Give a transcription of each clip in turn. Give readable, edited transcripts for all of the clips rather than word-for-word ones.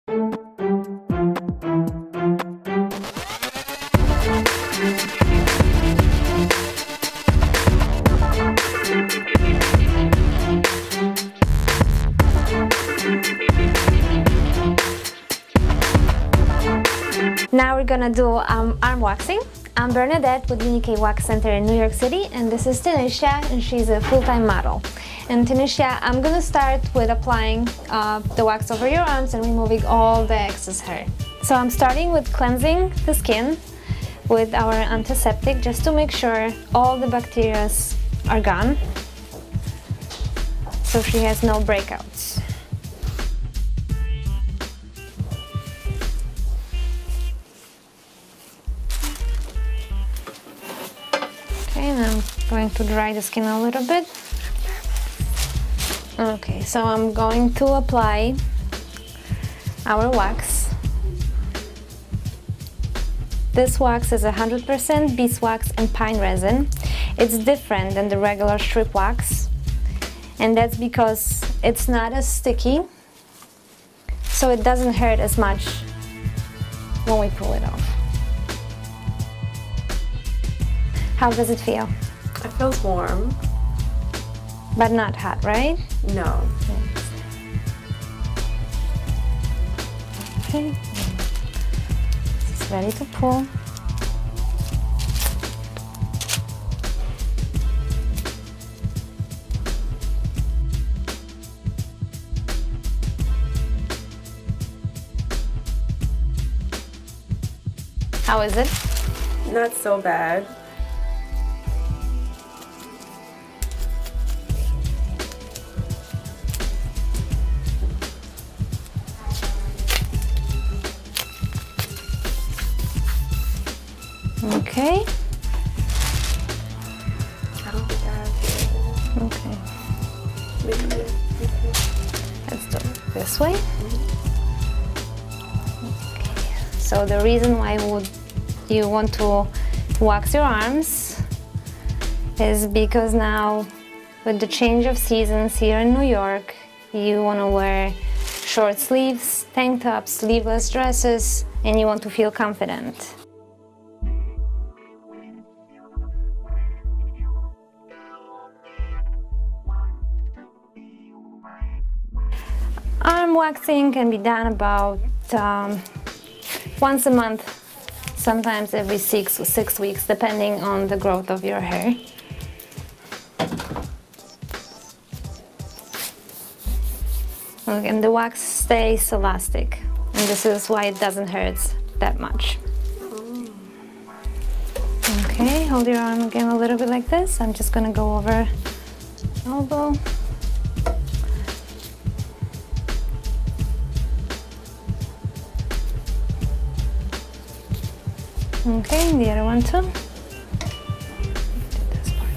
Now we're gonna do arm waxing. I'm Bernadette with Unik Wax Center in New York City, and this is Tanisha, and she's a full-time model. And Tanisha, I'm gonna start with applying the wax over your arms and removing all the excess hair. So I'm starting with cleansing the skin with our antiseptic just to make sure all the bacteria are gone, so she has no breakouts. And I'm going to dry the skin a little bit. Okay, so I'm going to apply our wax. This wax is 100% beeswax and pine resin. It's different than the regular strip wax, and that's because it's not as sticky, so it doesn't hurt as much when we pull it off. How does it feel? It feels warm. But not hot, right? No. Okay. It's ready to pull. How is it? Not so bad. Okay. I don't think I have to. Okay. Maybe. Let's do it this way. Okay. So the reason why you want to wax your arms is because now, with the change of seasons here in New York, you want to wear short sleeves, tank tops, sleeveless dresses, and you want to feel confident. Arm waxing can be done about once a month, sometimes every six weeks, depending on the growth of your hair. Look, and the wax stays elastic, and this is why it doesn't hurt that much. Okay, hold your arm again a little bit like this. I'm just gonna go over elbow. Okay, and the other one too. This part.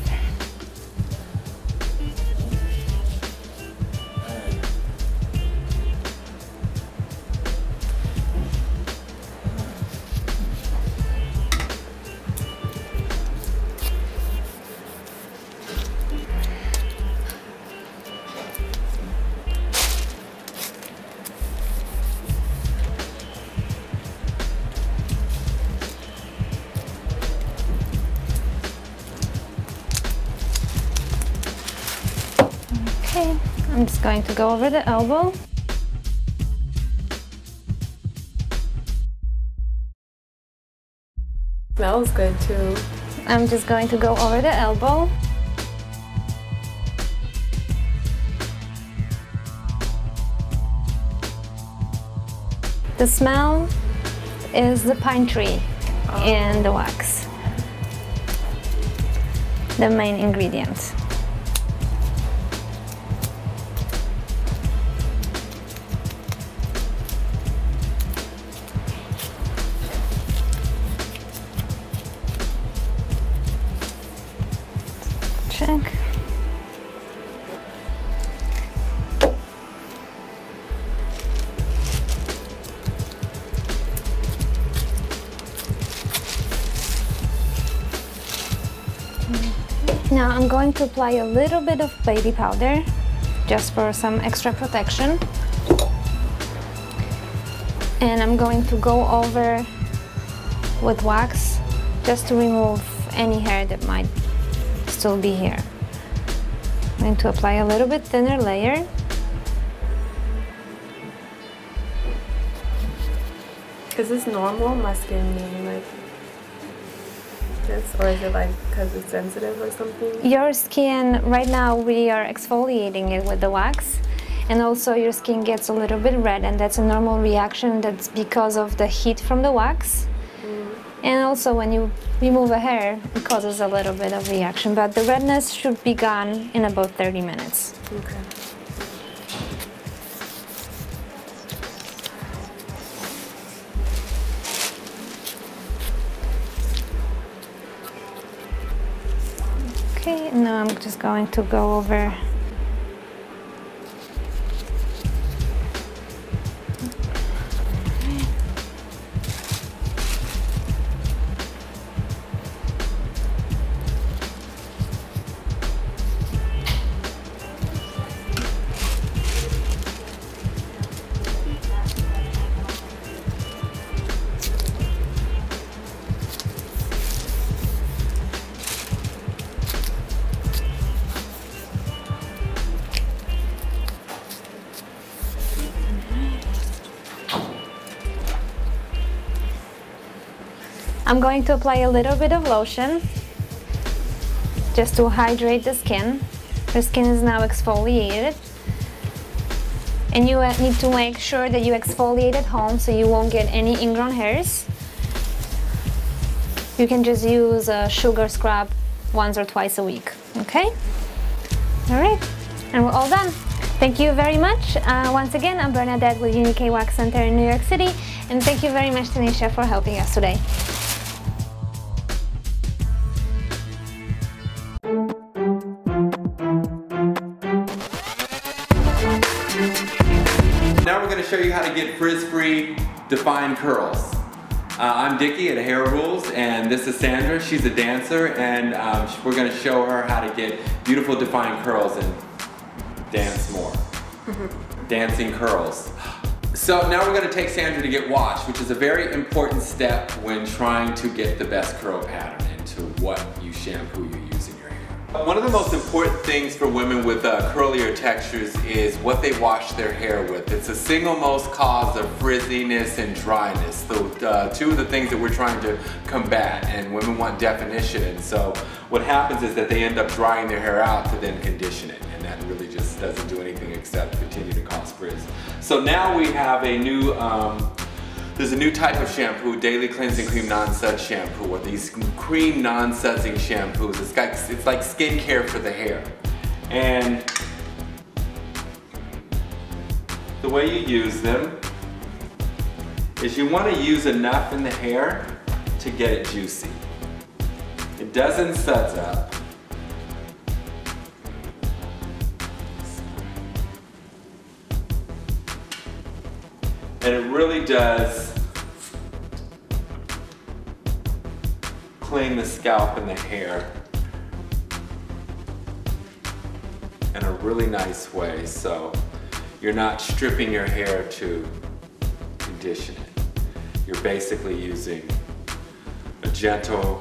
Okay, I'm just going to go over the elbow. Smells good too. I'm just going to go over the elbow. The smell is the pine tree and the wax, the main ingredient. Check. Now I'm going to apply a little bit of baby powder just for some extra protection. And I'm going to go over with wax just to remove any hair that might still be here. I'm going to apply a little bit thinner layer. Is this normal, my skin being like this, or is it like because it's sensitive or something? Your skin, right now we are exfoliating it with the wax, and also your skin gets a little bit red, and that's a normal reaction. That's because of the heat from the wax. And also when you remove a hair, it causes a little bit of reaction, but the redness should be gone in about 30 minutes. Okay. Okay, now I'm just going to go over . I'm going to apply a little bit of lotion just to hydrate the skin. The skin is now exfoliated. And you need to make sure that you exfoliate at home so you won't get any ingrown hairs. You can just use a sugar scrub once or twice a week, okay? All right, and we're all done. Thank you very much. Once again, I'm Bernadette with Unik Wax Center in New York City, and thank you very much, Tanisha, for helping us today. Now we're going to show you how to get frizz-free defined curls. I'm Dickey at Hair Rules, and this is Sandra. She's a dancer, and we're going to show her how to get beautiful defined curls and dance more. Dancing curls. So now we're going to take Sandra to get washed, which is a very important step when trying to get the best curl pattern into what shampoo you use in your hair. One of the most important things for women with curlier textures is what they wash their hair with. It's the single most cause of frizziness and dryness. Two of the things that we're trying to combat, and women want definition, and so what happens is that they end up drying their hair out to then condition it, and that really just doesn't do anything except continue to cause frizz. So now we have a new there's a new type of shampoo, Daily Cleansing Cream Non-Suds Shampoo, or these cream non-sudsing shampoos. It's like skincare for the hair. And the way you use them is you want to use enough in the hair to get it juicy. It doesn't suds up. And it really does clean the scalp and the hair in a really nice way, so you're not stripping your hair to condition it. You're basically using a gentle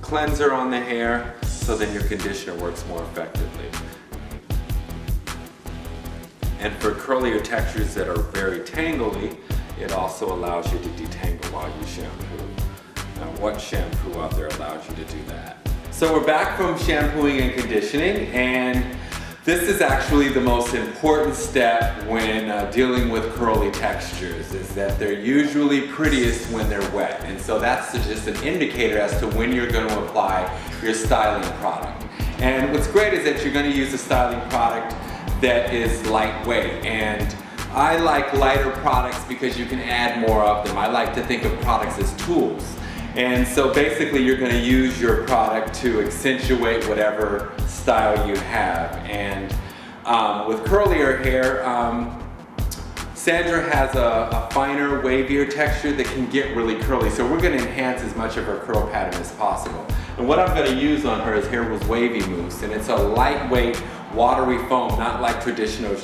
cleanser on the hair so then your conditioner works more effectively. And for curlier textures that are very tangly, it also allows you to detangle while you shampoo. Now, what shampoo out there allows you to do that? So we're back from shampooing and conditioning, and this is actually the most important step when dealing with curly textures, is that they're usually prettiest when they're wet. And so that's just an indicator as to when you're going to apply your styling product. And what's great is that you're going to use a styling product that is lightweight, and I like lighter products because you can add more of them. I like to think of products as tools, and so basically you're going to use your product to accentuate whatever style you have. And with curlier hair, Sandra has a finer, wavier texture that can get really curly, so we're going to enhance as much of her curl pattern as possible. And what I'm going to use on her is Hair Rules Wavy Mousse, and it's a lightweight, watery foam, not like traditional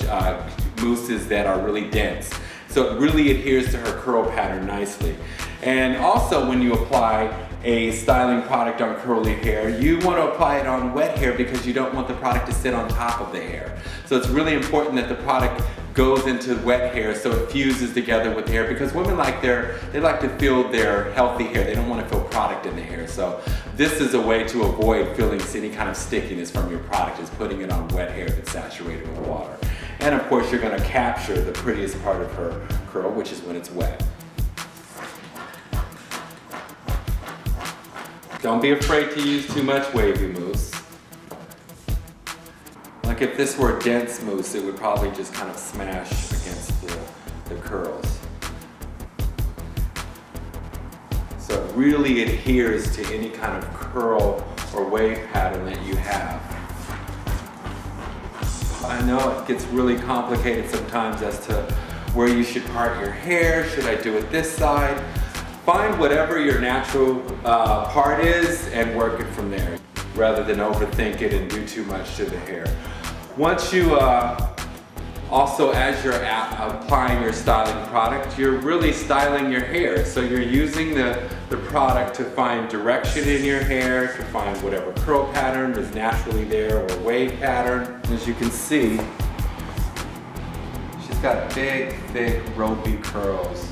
mousses that are really dense. So it really adheres to her curl pattern nicely. And also when you apply a styling product on curly hair, you want to apply it on wet hair because you don't want the product to sit on top of the hair. So it's really important that the product goes into wet hair so it fuses together with the hair, because women they like to feel their healthy hair. They don't want to feel product in the hair. So this is a way to avoid feeling any kind of stickiness from your product, is putting it on wet hair that's saturated with water. And of course you're going to capture the prettiest part of her curl, which is when it's wet. Don't be afraid to use too much wavy mousse. Like if this were dense mousse, it would probably just kind of smash against the curls. So it really adheres to any kind of curl or wave pattern that you have. I know it gets really complicated sometimes as to where you should part your hair. Should I do it this side? Find whatever your natural part is and work it from there, rather than overthink it and do too much to the hair. Once you, also as you're applying your styling product, you're really styling your hair. So you're using the product to find direction in your hair, to find whatever curl pattern is naturally there or wave pattern. As you can see, she's got big, thick, ropey curls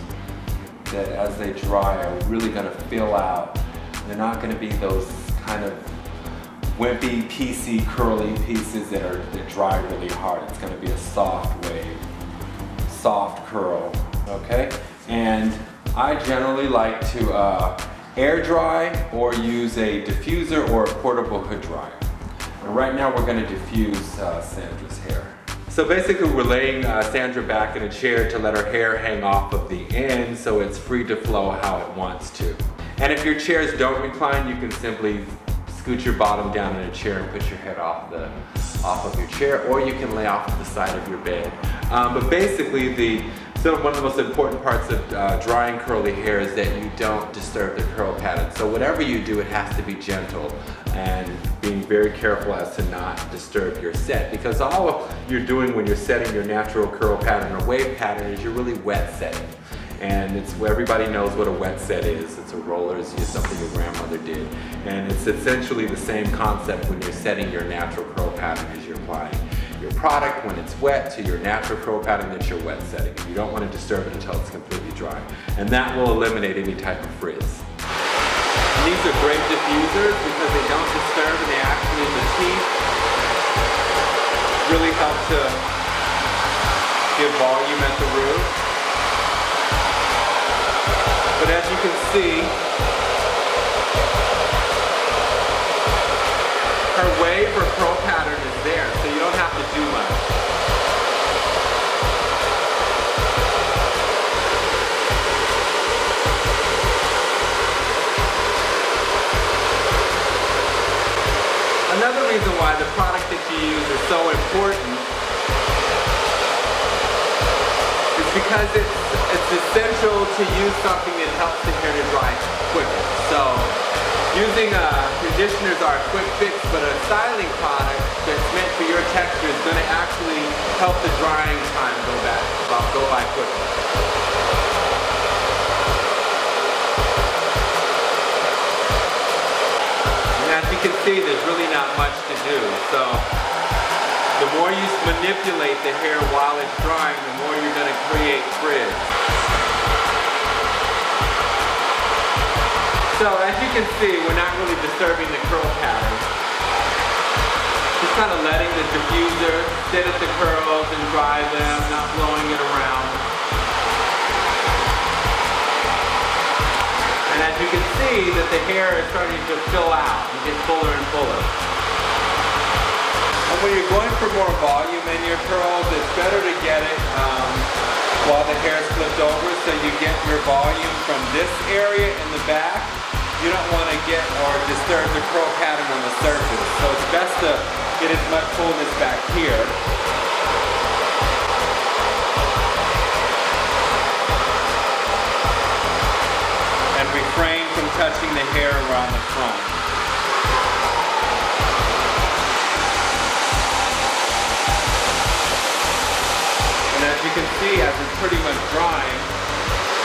that as they dry are really going to fill out. They're not going to be those kind of wimpy, piecey, curly pieces that dry really hard. It's going to be a soft wave, soft curl, okay? And I generally like to air dry or use a diffuser or a portable hood dryer. And right now we're going to diffuse Sandra's hair. So basically we're laying Sandra back in a chair to let her hair hang off of the end so it's free to flow how it wants to. And if your chairs don't recline, you can simply scoot your bottom down in a chair and put your head off of your chair, or you can lay off of the side of your bed. But basically one of the most important parts of drying curly hair is that you don't disturb the curl pattern. So whatever you do, it has to be gentle and being very careful as to not disturb your set, because all you're doing when you're setting your natural curl pattern or wave pattern is you're really wet setting. And everybody knows what a wet set is. It's a roller, it's something your grandmother did. And it's essentially the same concept when you're setting your natural curl pattern as you're applying your product when it's wet to your natural curl pattern that you're wet setting. You don't want to disturb it until it's completely dry. And that will eliminate any type of frizz. And these are great diffusers because they don't disturb and they actually, in the teeth, really help to give volume at the root. But as you can see, her wave or curl pattern is there, so you don't have to do much. Another reason why the product that you use is so important is because it's essential to use something that helps the hair to dry quicker. So using conditioners are a quick fix, but a styling product that's meant for your texture is going to actually help the drying time go by quicker. And as you can see, there's really not much to do. So the more you manipulate the hair while it's drying, the more you're going to create frizz. So as you can see, we're not really disturbing the curl pattern. Just kind of letting the diffuser sit at the curls and dry them, not blowing it around. And as you can see, that the hair is starting to fill out and get fuller and fuller. And when you're going for more volume in your curls, it's better to get it while the hair is flipped over, so you get your volume from this area in the back. You don't want to get or disturb the curl pattern on the surface. So it's best to get as much fullness back here. And refrain from touching the hair around the front. And as you can see, as it's pretty much drying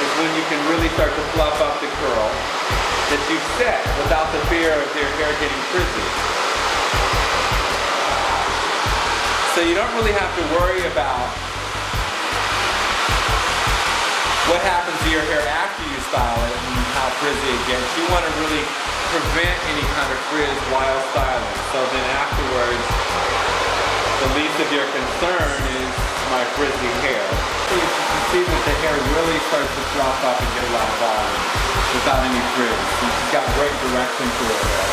is when you can really start to fluff up the curl that you've set without the fear of your hair getting frizzy. So you don't really have to worry about what happens to your hair after you style it and how frizzy it gets. You want to really prevent any kind of frizz while styling. So then afterwards, the least of your concern is my frizzy hair. So you can see that the hair really starts to fluff up and get a lot of volume without any frizz. And she's got great direction to her hair.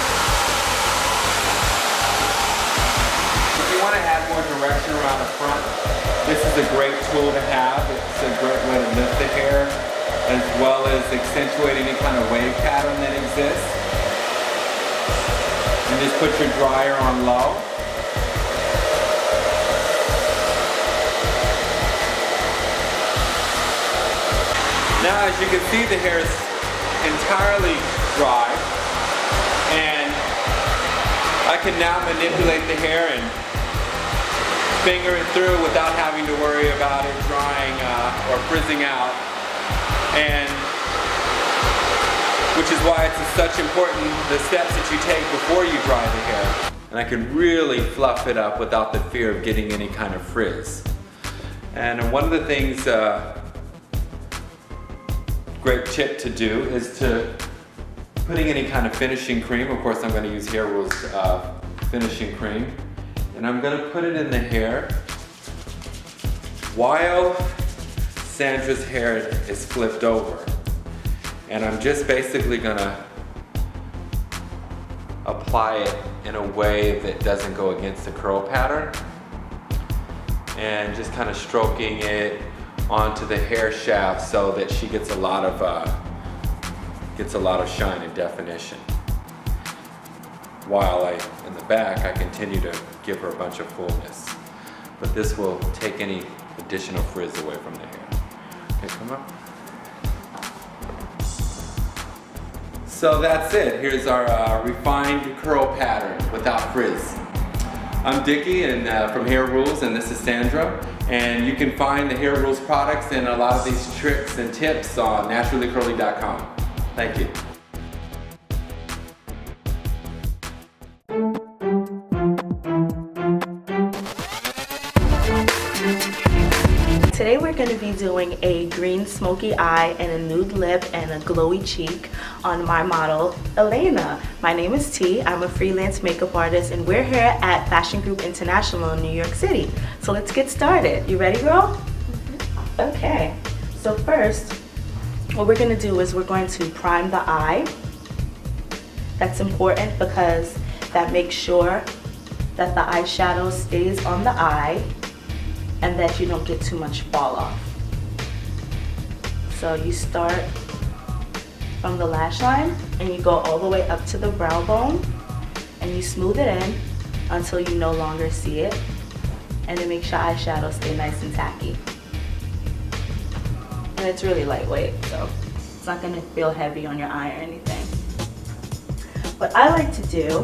If you want to add more direction around the front, this is a great tool to have. It's a great way to lift the hair as well as accentuate any kind of wave pattern that exists. And just put your dryer on low. Now as you can see, the hair is entirely dry, and I can now manipulate the hair and finger it through without having to worry about it drying or frizzing out, and which is why it's such important, the steps that you take before you dry the hair. And I can really fluff it up without the fear of getting any kind of frizz. And one of the things, great tip to do is to putting any kind of finishing cream. Of course I'm going to use Hair Rules finishing cream. And I'm going to put it in the hair while Sandra's hair is flipped over. And I'm just basically going to apply it in a way that doesn't go against the curl pattern. And just kind of stroking it onto the hair shaft so that she gets a lot of shine and definition. While in the back, I continue to give her a bunch of fullness. But this will take any additional frizz away from the hair. Okay, come up. So that's it. Here's our refined curl pattern without frizz. I'm Dickey and from Hair Rules, and this is Sandra. And you can find the Hair Rules products and a lot of these tricks and tips on naturallycurly.com. Thank you. Today we're going to be doing a green smoky eye and a nude lip and a glowy cheek on my model, Elena. My name is T. I'm a freelance makeup artist and we're here at Fashion Group International in New York City. So let's get started. You ready, girl? Mm-hmm. Okay. So first, what we're going to do is we're going to prime the eye. That's important because that makes sure that the eyeshadow stays on the eye and that you don't get too much fall off. So you start from the lash line and you go all the way up to the brow bone and you smooth it in until you no longer see it, and it makes your eyeshadow stay nice and tacky. And it's really lightweight, so it's not gonna feel heavy on your eye or anything. What I like to do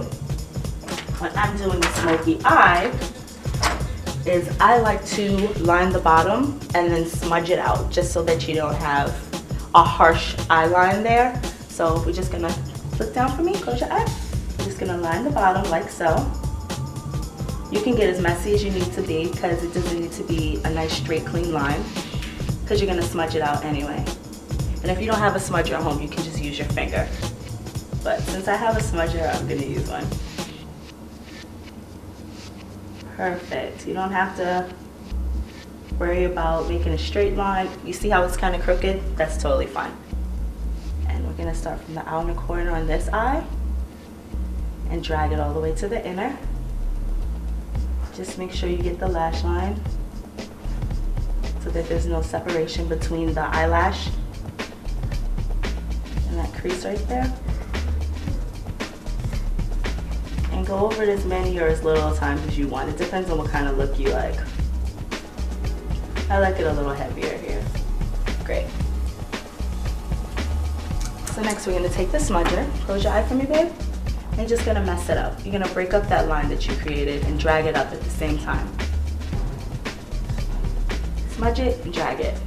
when I'm doing a smoky eye is I like to line the bottom and then smudge it out just so that you don't have a harsh eye line there. So we're just gonna look down for me, close your eye. We're just gonna line the bottom like so. You can get as messy as you need to be because it doesn't need to be a nice straight clean line because you're gonna smudge it out anyway. And if you don't have a smudger at home, you can just use your finger. But since I have a smudger, I'm gonna use one. Perfect. You don't have to worry about making a straight line. You see how it's kind of crooked? That's totally fine. And we're gonna start from the outer corner on this eye and drag it all the way to the inner. Just make sure you get the lash line so that there's no separation between the eyelash and that crease right there. And go over it as many or as little times as you want. It depends on what kind of look you like. I like it a little heavier here. Great. So next we're gonna take the smudger. Close your eye for me, babe. And you're just gonna mess it up. You're gonna break up that line that you created and drag it up at the same time. Smudge it and drag it.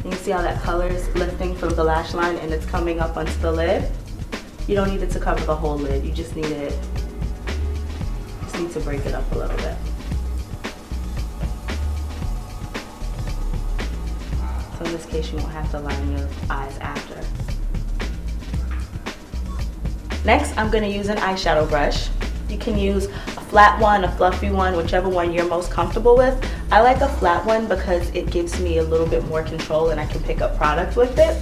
You see how that color is lifting from the lash line and it's coming up onto the lid? You don't need it to cover the whole lid. You just need to break it up a little bit. So in this case, you won't have to line your eyes after. Next, I'm going to use an eyeshadow brush. You can use a flat one, a fluffy one, whichever one you're most comfortable with. I like a flat one because it gives me a little bit more control and I can pick up product with it.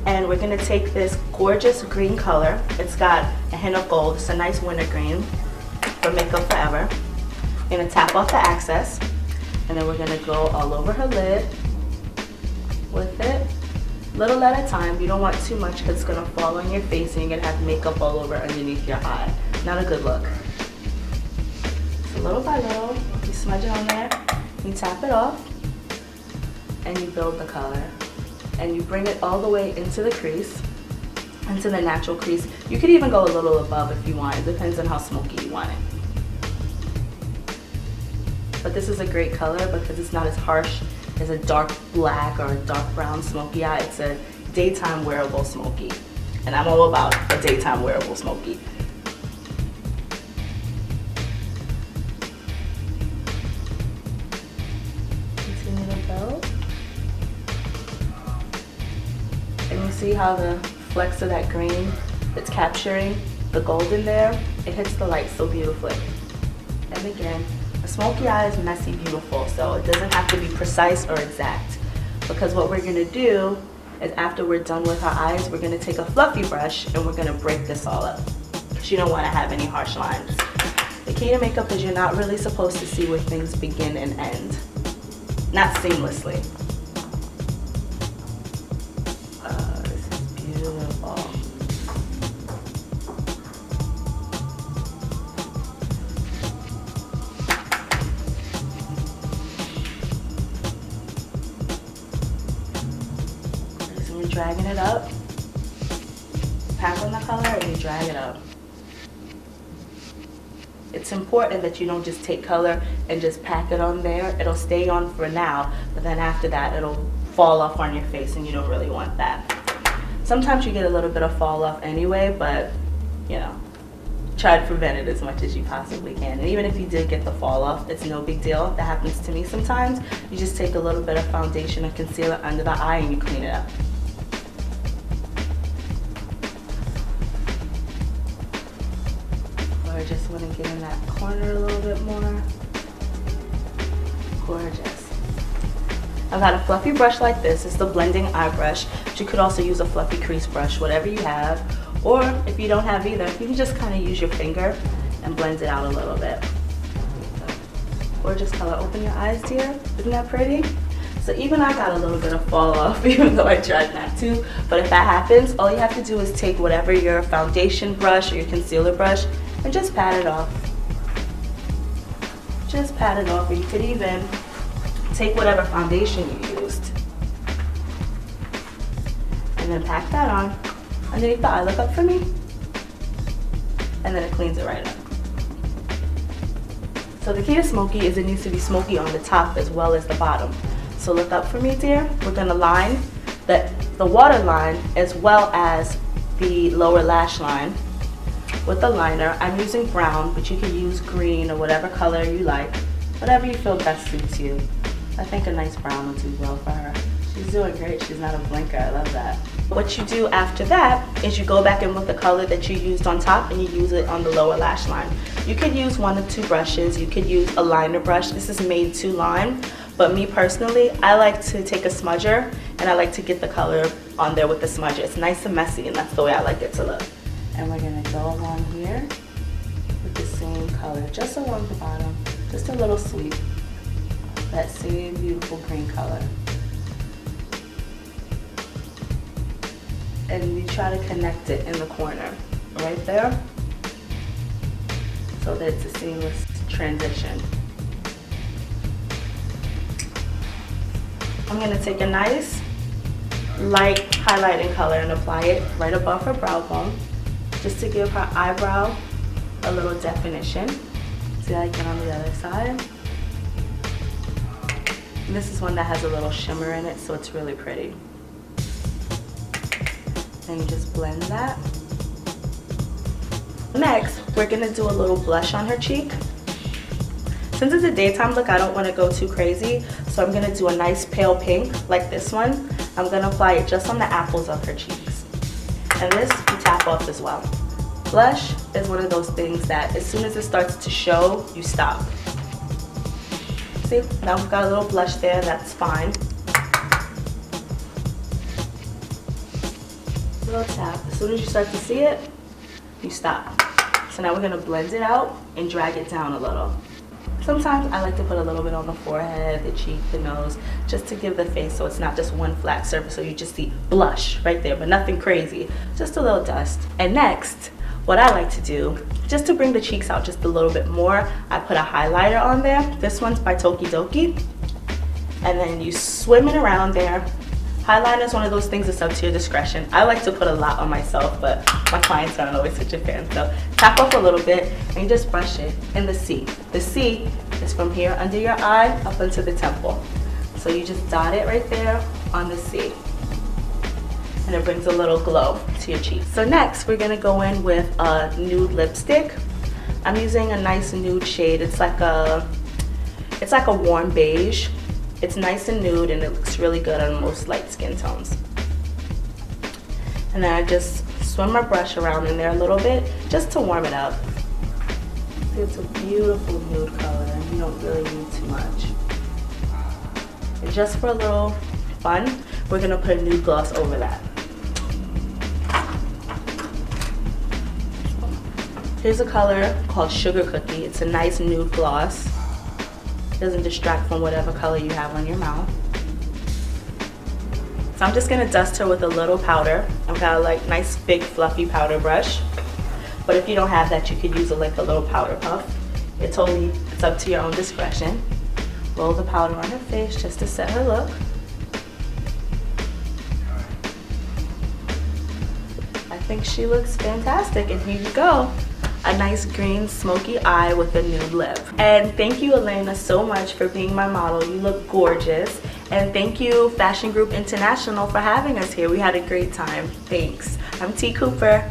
And we're going to take this gorgeous green color. It's got a hint of gold. It's a nice winter green from Makeup Forever. I'm going to tap off the excess and then we're going to go all over her lid with it. Little at a time. You don't want too much because it's going to fall on your face and you're going to have makeup all over underneath your eye. Not a good look. So little by little, you smudge it on there, you tap it off, and you build the color. And you bring it all the way into the crease, into the natural crease. You could even go a little above if you want. It depends on how smoky you want it. But this is a great color because it's not as harsh as a dark black or a dark brown smoky eye. It's a daytime wearable smoky. And I'm all about a daytime wearable smoky. Continue to build. And you see how the flecks of that green, it's capturing the gold in there. It hits the light so beautifully. And again, a smoky eye is messy beautiful, so it doesn't have to be precise or exact. Because what we're going to do is after we're done with our eyes, we're going to take a fluffy brush and we're going to break this all up. Because you don't want to have any harsh lines. The key to makeup is you're not really supposed to see where things begin and end. Not seamlessly. Oh, this is beautiful. Dragging it up, pack on the color and you drag it up. It's important that you don't just take color and just pack it on there. It'll stay on for now, but then after that it'll fall off on your face and you don't really want that. Sometimes you get a little bit of fall off anyway, but you know, try to prevent it as much as you possibly can. And even if you did get the fall off, it's no big deal. That happens to me sometimes. You just take a little bit of foundation and concealer under the eye and you clean it up. Just want to get in that corner a little bit more. Gorgeous. I've got a fluffy brush like this. It's the blending eye brush, but you could also use a fluffy crease brush, whatever you have. Or if you don't have either, you can just kind of use your finger and blend it out a little bit. So, gorgeous color. Open your eyes, dear. Isn't that pretty? So even I got a little bit of fall off, even though I tried not to. But if that happens, all you have to do is take whatever your foundation brush or your concealer brush and just pat it off. Just pat it off, or you could even take whatever foundation you used and then pack that on underneath the eye. Look up for me. And then it cleans it right up. So the key to smoky is it needs to be smoky on the top as well as the bottom. So look up for me, dear. We're gonna line the water line as well as the lower lash line with the liner. I'm using brown, but you can use green or whatever color you like. Whatever you feel best suits you. I think a nice brown will do well for her. She's doing great. She's not a blinker. I love that. What you do after that is you go back in with the color that you used on top and you use it on the lower lash line. You could use one or two brushes. You could use a liner brush. This is made to line, but me personally, I like to take a smudger and I like to get the color on there with the smudger. It's nice and messy and that's the way I like it to look. And we're gonna go along here with the same color, just along the bottom, just a little sweep. That same beautiful green color. And you try to connect it in the corner, right there, so that it's a seamless transition. I'm gonna take a nice light highlighting color and apply it right above her brow bone, just to give her eyebrow a little definition. See how I get on the other side? And this is one that has a little shimmer in it, so it's really pretty. And you just blend that. Next, we're gonna do a little blush on her cheek. Since it's a daytime look, I don't wanna go too crazy, so I'm gonna do a nice pale pink, like this one. I'm gonna apply it just on the apples of her cheeks. And this, you tap off as well. Blush is one of those things that as soon as it starts to show, you stop. See, now we've got a little blush there, that's fine. Little tap. As soon as you start to see it, you stop. So now we're gonna blend it out and drag it down a little. Sometimes I like to put a little bit on the forehead, the cheek, the nose, just to give the face so it's not just one flat surface, so you just see blush right there, but nothing crazy, just a little dust. And next, what I like to do, just to bring the cheeks out just a little bit more, I put a highlighter on there. This one's by Doki, and then you swim it around there. Highlighter is one of those things that's up to your discretion. I like to put a lot on myself, but my clients aren't always such a fan. So tap off a little bit and you just brush it in the C. The C is from here under your eye up into the temple. So you just dot it right there on the C. And it brings a little glow to your cheeks. So next, we're gonna go in with a nude lipstick. I'm using a nice nude shade. It's like a warm beige. It's nice and nude and it looks really good on most light skin tones. And then I just swim my brush around in there a little bit just to warm it up. It's a beautiful nude color and you don't really need too much. And just for a little fun, we're gonna put a nude gloss over that. Here's a color called Sugar Cookie. It's a nice nude gloss. Doesn't distract from whatever color you have on your mouth. So I'm just gonna dust her with a little powder. I've got a like nice big fluffy powder brush. But if you don't have that, you could use like a little powder puff. It's up to your own discretion. Roll the powder on her face just to set her look. I think she looks fantastic, and here you go. A nice green smoky eye with a nude lip. And thank you, Elena, so much for being my model. You look gorgeous. And thank you, Fashion Group International, for having us here. We had a great time. Thanks. I'm T. Cooper.